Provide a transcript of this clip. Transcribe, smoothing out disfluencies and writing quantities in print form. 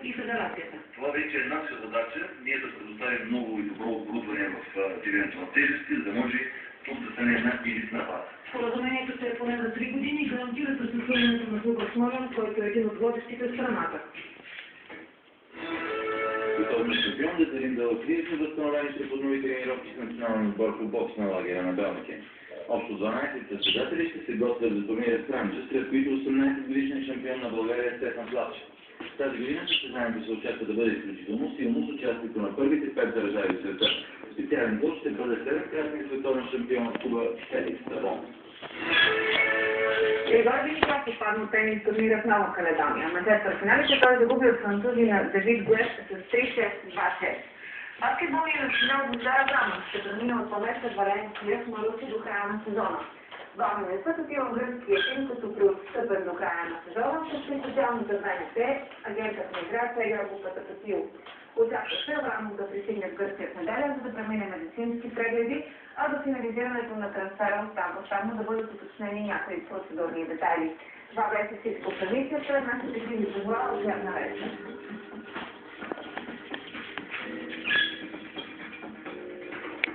и федерацията. Това вече е наша задача, ние да предоставим много и добро оборудване в дивенето на тежести, за да може тук да стане една елитна база. Споразумението ще е поне за 3 години и гарантира съществуването на клуба Смолян, който е един от водещите в страната. Готов на шампион да дарим да отлично възстановени ще поднови тренировки с националния отбор по бокс на лагера на Белмекен. Общо 12 състезатели ще се готвят за турнира в Кранджа, сред които 18-годишният шампион на България Стефан Славчев. Тази година състезанието се очаква да бъде изключително силно с участието на първите 5 държави в света. Специален гост ще бъде 7-кратният световен шампион в Куба Феликс Табон. Григор Димитров изпадна от тенис турнира в Нова Каледония. На четвъртфиналите той загуби от французина Давид Гуеш с 3-6-2-6. Баскетболният национал Бождар Абрамов ще премина от Палеса Валенсия в Маруси до края на сезона. Главният път отива в гръцкия тим, като преотстъпен до края на сезона, също и социалната ВНС, агентът на играта Йорго Патапатил. Очаква се Аврамов да пристигне в Гърция в неделя, за да премине медицински прегледи, а до финализирането на трансфера остава само да бъдат уточнени някои процедурни детайли. Това беше всичко в комисията. Нашите гриви пожелава от Жерна вечер.